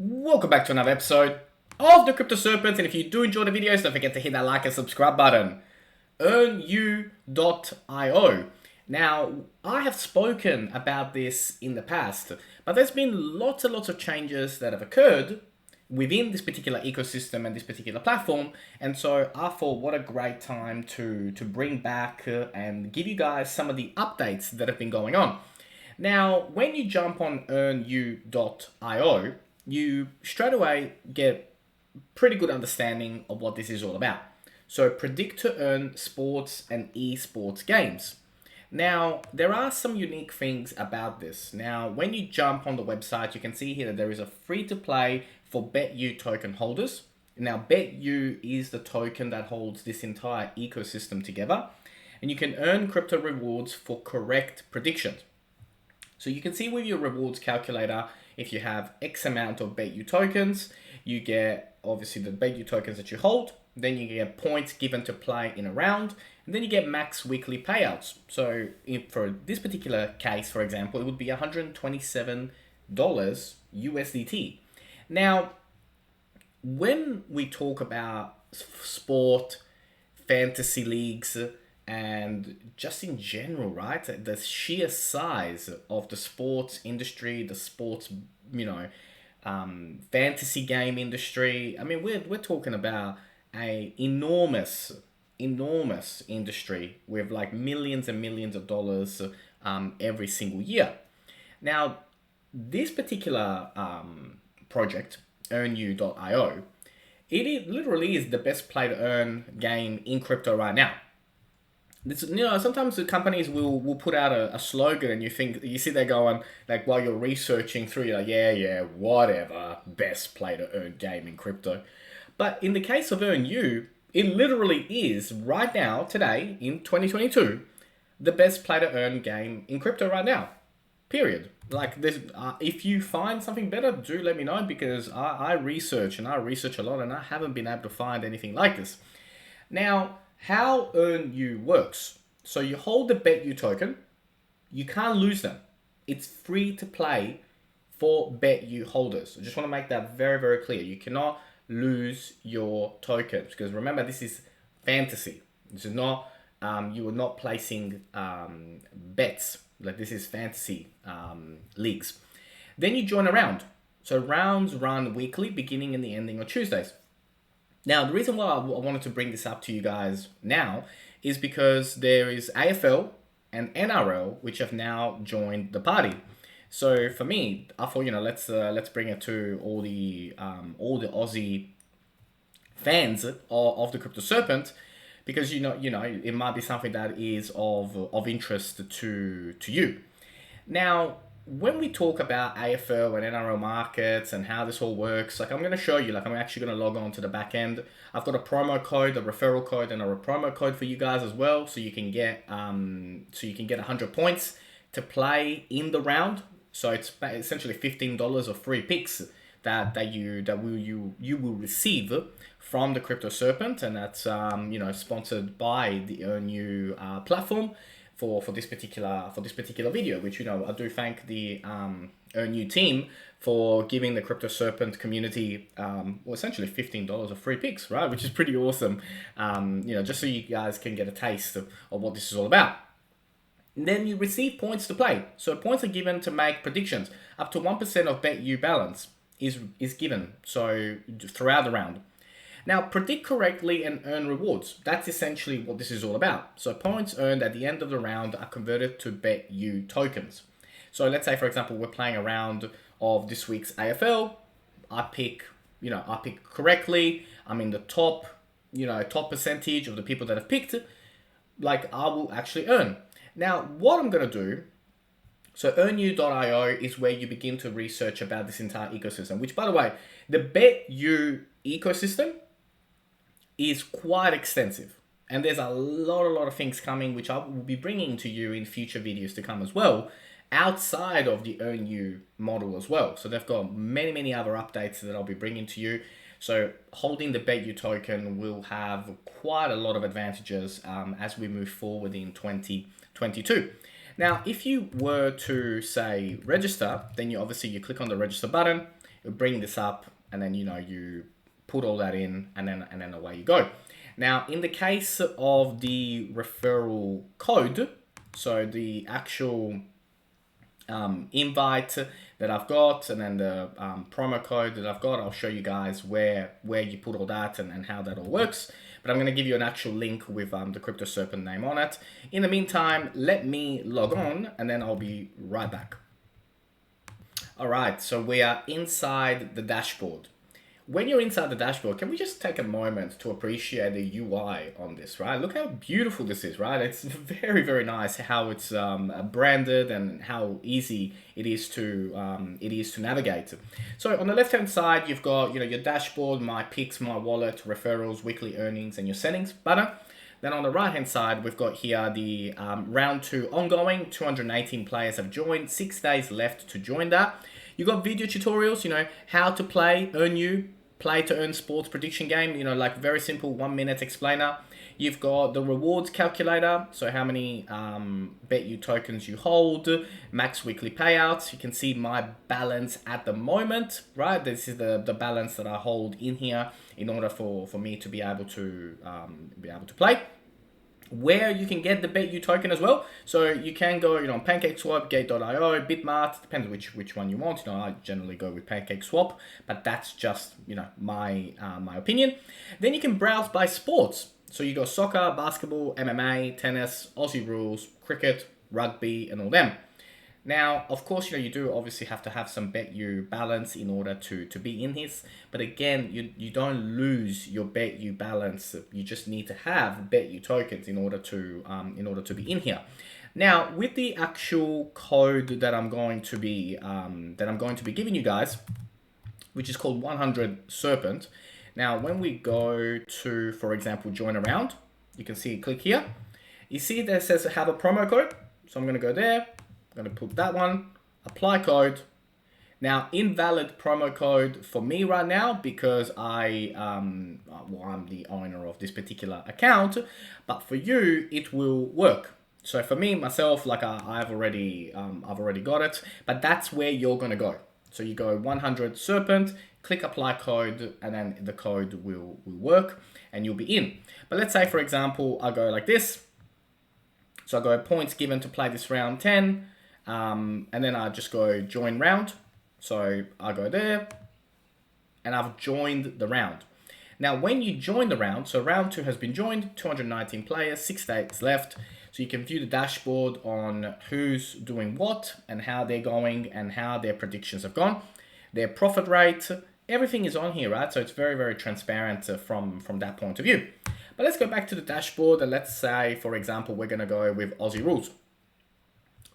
Welcome back to another episode of the Crypto Serpents, and if you do enjoy the videos, don't forget to hit that like and subscribe button. EARNU.io. Now, I have spoken about this in the past, but there's been lots and lots of changes that have occurred within this particular ecosystem and this particular platform, and so I thought what a great time to bring back and give you guys some of the updates that have been going on. Now, when you jump on EARNU.io, you straight away get pretty good understanding of what this is all about. So predict to earn sports and esports games. Now, there are some unique things about this. Now, when you jump on the website, you can see here that there is a free-to-play for BETU token holders. Now, BETU is the token that holds this entire ecosystem together, and you can earn crypto rewards for correct predictions. So you can see with your rewards calculator, if you have X amount of BETU tokens, you get obviously the BETU tokens that you hold, then you get points given to play in a round, and then you get max weekly payouts. So for this particular case, for example, it would be $127 USDT. Now, when we talk about sport, fantasy leagues, and just in general, right? The sheer size of the sports industry, the sports, fantasy game industry. I mean, we're talking about a enormous industry with like millions and millions of dollars every single year. Now, this particular project, EARNU.io, it literally is the best play to earn game in crypto right now. Sometimes the companies will put out a slogan, and you see they're going, like, while you're researching through, you're like, yeah, whatever, best play to earn game in crypto. But in the case of EARNU, it literally is right now, today, in 2022, the best play to earn game in crypto right now. Period. Like, this, if you find something better, do let me know, because I research a lot, and I haven't been able to find anything like this. Now, how EARNU works. So you hold the BETU token, you can't lose them. It's free to play for BETU holders. I just want to make that very, very clear. You cannot lose your tokens, because remember, this is fantasy. This is not, you are not placing bets. Like, this is fantasy leagues. Then you join a round. So rounds run weekly, beginning and the ending on Tuesdays. Now, the reason why I wanted to bring this up to you guys now is because there is AFL and NRL, which have now joined the party. So for me, I thought, let's bring it to all the Aussie fans of the Crypto Serpent, because it might be something that is of interest to you. Now, when we talk about AFL and NRL markets and how this all works, like, I'm going to show you, like, I'm actually going to log on to the back end. I've got a promo code, a referral code, and a promo code for you guys as well, so you can get 100 points to play in the round. So it's essentially $15 of free picks that you will receive from the Crypto Serpent, and that's sponsored by the EARNU platform. For this particular video, which I do thank the EARNU team for giving the Crypto Serpent community essentially $15 of free picks, right? Which is pretty awesome. Just so you guys can get a taste of what this is all about. And then you receive points to play. So points are given to make predictions. Up to 1% of BETU balance is given. So throughout the round. Now, predict correctly and earn rewards. That's essentially what this is all about. So points earned at the end of the round are converted to BETU tokens. So let's say, for example, we're playing a round of this week's AFL. I pick correctly. I'm in the top percentage of the people that have picked. Like, I will actually earn. Now, what I'm going to do, so EARNU.io is where you begin to research about this entire ecosystem, which, by the way, the BETU ecosystem is quite extensive, and there's a lot of things coming, which I will be bringing to you in future videos to come as well, outside of the EARNU model as well. So they've got many other updates that I'll be bringing to you. So holding the BETU token will have quite a lot of advantages as we move forward in 2022. Now, if you were to say register, then you click on the register button. you bring this up, and then you put all that in, and then away you go. Now, in the case of the referral code, so the actual invite that I've got, and then the promo code that I've got, I'll show you guys where you put all that and how that all works. But I'm going to give you an actual link with the Crypto Serpent name on it. In the meantime, let me log on, and then I'll be right back. All right, so we are inside the dashboard. When you're inside the dashboard, can we just take a moment to appreciate the UI on this, right? Look how beautiful this is, right? It's very, very nice how it's branded and how easy it is to navigate. So on the left-hand side, you've got your dashboard, my picks, my wallet, referrals, weekly earnings, and your settings button. Then on the right-hand side, we've got here the round 2 ongoing. 218 players have joined. 6 days left to join that. You got video tutorials, how to play EARNU, play to earn sports prediction game, like very simple 1-minute explainer. You've got the rewards calculator, so how many BETU tokens you hold, max weekly payouts. You can see my balance at the moment, right? This is the balance that I hold in here in order for me to be able to play. Where you can get the BETU token as well. So you can go, on PancakeSwap, Gate.io, Bitmart, depends which one you want. I generally go with PancakeSwap, but that's just, my opinion. Then you can browse by sports. So you got soccer, basketball, MMA, tennis, Aussie rules, cricket, rugby, and all them. Now, of course, you do obviously have to have some BETU balance in order to be in this. But again, you don't lose your BETU balance. You just need to have BETU tokens in order to be in here. Now, with the actual code that I'm going to be giving you guys, which is called 100 Serpent. Now, when we go to, for example, join a round, you can see, click here. You see that it says have a promo code. So I'm going to go there. I'm going to put that one, apply code. Now, invalid promo code for me right now because I'm the owner of this particular account, but for you, it will work. So for me, myself, like I've already got it, but that's where you're going to go. So you go 100 Serpent, click apply code, and then the code will work and you'll be in. But let's say, for example, I go like this. So I go points given to play this round 10. And then I just go join round. So I go there and I've joined the round. Now, when you join the round, so round 2 has been joined, 219 players, 6 days left. So you can view the dashboard on who's doing what and how they're going and how their predictions have gone, their profit rate, everything is on here, right? So it's very, very transparent from that point of view. But let's go back to the dashboard and let's say, for example, we're going to go with Aussie rules.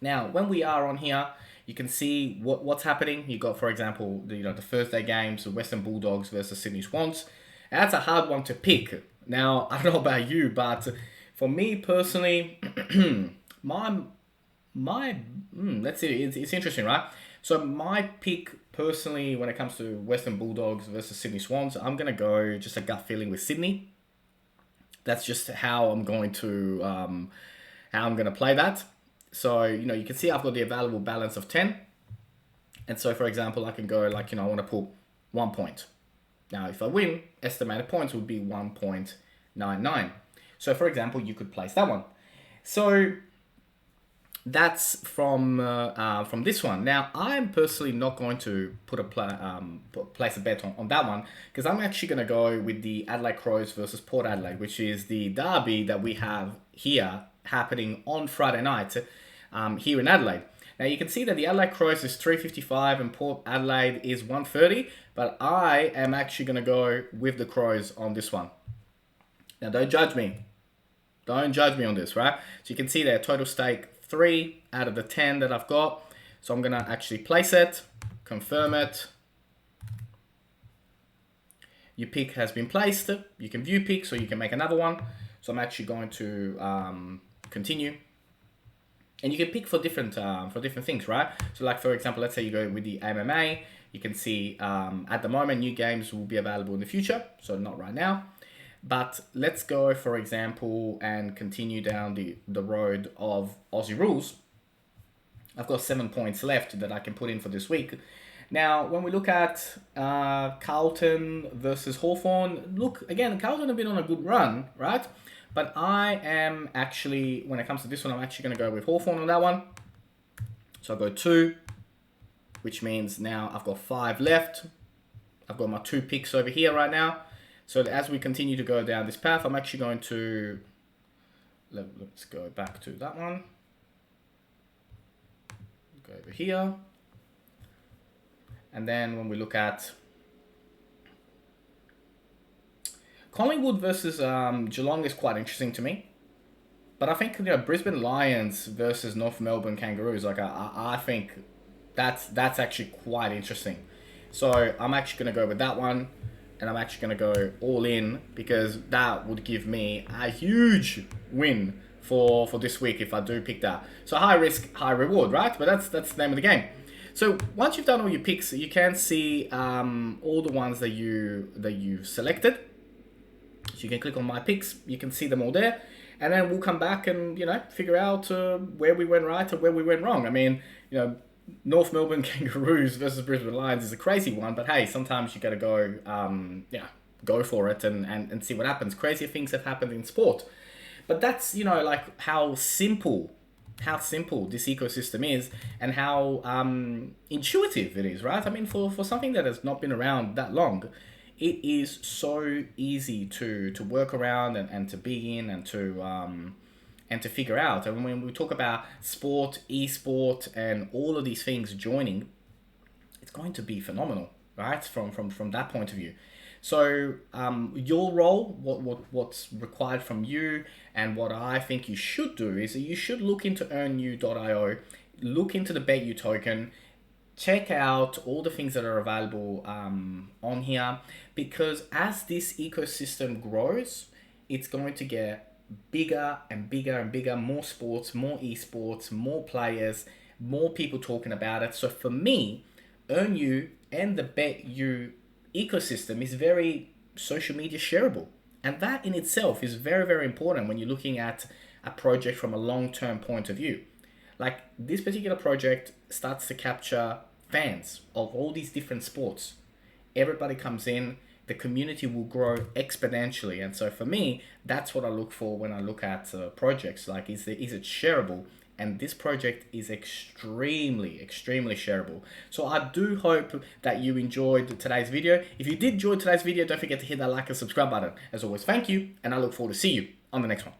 Now, when we are on here, you can see what's happening. You got, for example, the Thursday games, the Western Bulldogs versus Sydney Swans. And that's a hard one to pick. Now, I don't know about you, but for me personally, let's see, it's interesting, right? So my pick personally, when it comes to Western Bulldogs versus Sydney Swans, I'm gonna go just a gut feeling with Sydney. That's just how I'm going to play that. So, you can see I've got the available balance of 10. And so, for example, I can go like, I want to put 1 point. Now, if I win, estimated points would be 1.99. So, for example, you could place that one. So, that's from this one. Now, I'm personally not going to place a bet on that one because I'm actually going to go with the Adelaide Crows versus Port Adelaide, which is the derby that we have here happening on Friday night here in Adelaide. Now you can see that the Adelaide Crows is 355 and Port Adelaide is 130, but I am actually going to go with the Crows on this one. Now don't judge me. Don't judge me on this, right? So you can see there total stake 3 out of the 10 that I've got. So I'm going to actually place it, confirm it. Your pick has been placed. You can view picks or you can make another one. So I'm actually going to continue, and you can pick for different things, right? So like, for example, let's say you go with the MMA, you can see at the moment new games will be available in the future, so not right now. But let's go, for example, and continue down the road of Aussie rules. I've got 7 points left that I can put in for this week. Now, when we look at Carlton versus Hawthorn, look, again, Carlton have been on a good run, right? But I am actually, when it comes to this one, I'm actually going to go with Hawthorn on that one. So I go 2, which means now I've got 5 left. I've got my 2 picks over here right now. So as we continue to go down this path, I'm actually going to, let's go back to that one. Go over here. And then when we look at Collingwood versus Geelong is quite interesting to me. But I think, you know, Brisbane Lions versus North Melbourne Kangaroos, like I think that's actually quite interesting. So I'm actually going to go with that one. And I'm actually going to go all in because that would give me a huge win for this week if I do pick that. So high risk, high reward, right? But that's the name of the game. So once you've done all your picks, you can see all the ones that you've selected. So you can click on my picks. You can see them all there, and then we'll come back and, you know, figure out where we went right or where we went wrong. I mean, you know, North Melbourne Kangaroos versus Brisbane Lions is a crazy one, but hey, sometimes you got to go, go for it and see what happens. Crazier things have happened in sport, but that's, you know, like how simple this ecosystem is and how intuitive it is, right? I mean, for something that has not been around that long, it is so easy to work around and to be in and to figure out. And when we talk about sport, esport, and all of these things joining, it's going to be phenomenal, right? From that point of view. So your role, what's required from you, and what I think you should do is that you should look into EARNU.io, look into the BETU token, check out all the things that are available on here, because as this ecosystem grows, it's going to get bigger and bigger and bigger, more sports, more esports, more players, more people talking about it. So for me, EARNU and the BETU ecosystem is very social media shareable. And that in itself is very, very important when you're looking at a project from a long-term point of view. Like this particular project starts to capture fans of all these different sports. Everybody comes in, the community will grow exponentially. And so for me, that's what I look for when I look at projects. Like, is it shareable? And this project is extremely, extremely shareable. So I do hope that you enjoyed today's video. If you did enjoy today's video, don't forget to hit that like and subscribe button. As always, thank you, and I look forward to see you on the next one.